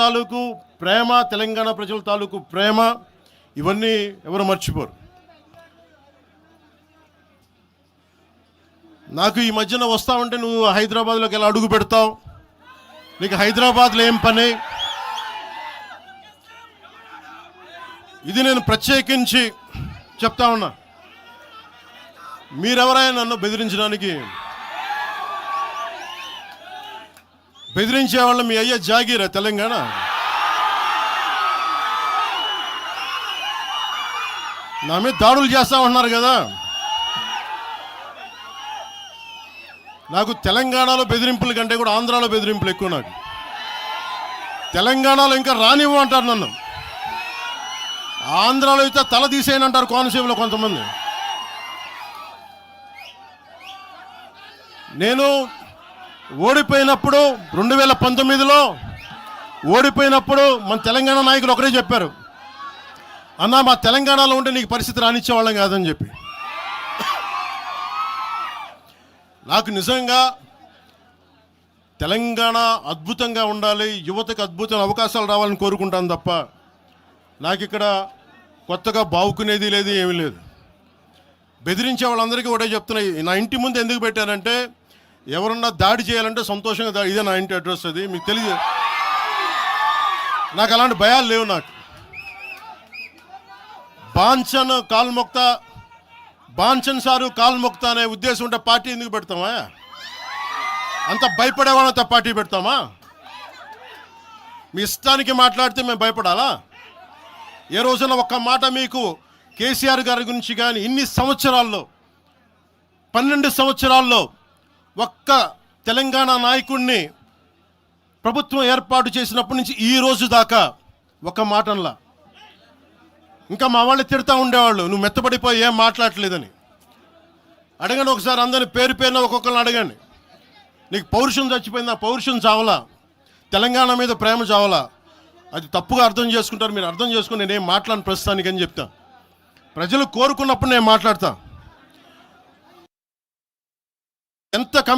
తాలూకు ప్రేమ, తెలంగాణ ప్రజల తాలూకు ప్రేమ, ఇవన్నీ ఎవరు మర్చిపోరు. నాకు ఈ మధ్యన వస్తావంటే నువ్వు హైదరాబాద్లోకి ఎలా అడుగు పెడతావు, నీకు హైదరాబాద్లో ఏం పని, ఇది నేను ప్రత్యేకించి చెప్తా ఉన్నా. మీరెవరైనా నన్ను బెదిరించడానికి, బెదిరించే వాళ్ళ మీ అయ్యే జాగీరా తెలంగాణ. నా మీద దాడులు చేస్తా ఉన్నారు కదా. నాకు తెలంగాణలో బెదిరింపుల కంటే కూడా ఆంధ్రాలో బెదిరింపులు ఎక్కువ. నాకు తెలంగాణలో ఇంకా రానివ్వమంటారు నన్ను, ఆంధ్రాలో అయితే తల తీసేయనంటారు కోనసీమలో కొంతమంది. నేను ఓడిపోయినప్పుడు 2019లో ఓడిపోయినప్పుడు మన తెలంగాణ నాయకులు ఒకరే చెప్పారు, అన్నా మా తెలంగాణలో ఉంటే నీకు పరిస్థితి రానిచ్చేవాళ్ళం కాదని చెప్పి. నాకు నిజంగా తెలంగాణ అద్భుతంగా ఉండాలి, యువతకు అద్భుతమైన అవకాశాలు రావాలని కోరుకుంటాను తప్ప నాకు ఇక్కడ కొత్తగా బావుకునేది లేదు, ఏమీ లేదు. బెదిరించే వాళ్ళందరికీ ఒకటే చెప్తున్నా, నా ఇంటి ముందు ఎందుకు పెట్టానంటే ఎవరన్నా దాడి చేయాలంటే సంతోషంగా దాడి, ఇదే నా ఇంటి అడ్రస్, అది మీకు తెలియదు. నాకు అలాంటి భయాలు లేవు. నాకు బాంఛన్ కాల్మొక్త, బాంఛన్ సారు కాల్మొక్త అనే ఉద్దేశం ఉంటే పార్టీ ఎందుకు పెడతామా? అంత భయపడేవాళ్ళంతా పార్టీ పెడతామా? మీ ఇష్టానికి మాట్లాడితే మేము భయపడాలా? ఏ రోజున ఒక్క మాట మీకు కేసీఆర్ గారి గురించి కానీ ఇన్ని సంవత్సరాల్లో 12 సంవత్సరాల్లో ఒక్క తెలంగాణ నాయకుడిని ప్రభుత్వం ఏర్పాటు చేసినప్పటి నుంచి ఈ రోజు దాకా ఒక మాటంలా. ఇంకా మా వాళ్ళు తిడతా ఉండేవాళ్ళు, నువ్వు మెత్తబడిపోయి ఏం మాట్లాడలేదని. అడగండి ఒకసారి, అందరిని పేరు పేరున ఒక్కొక్కరిని అడగండి. నీకు పౌరుషం చచ్చిపోయిందా? పౌరుషం చావలా, తెలంగాణ మీద ప్రేమ చావలా. అది తప్పుగా అర్థం చేసుకుంటారు. మీరు అర్థం చేసుకుని నేనేం మాట్లాడిన ప్రస్తుతానికి అని చెప్తా. ప్రజలు కోరుకున్నప్పుడు నేను మాట్లాడతా. ఎంత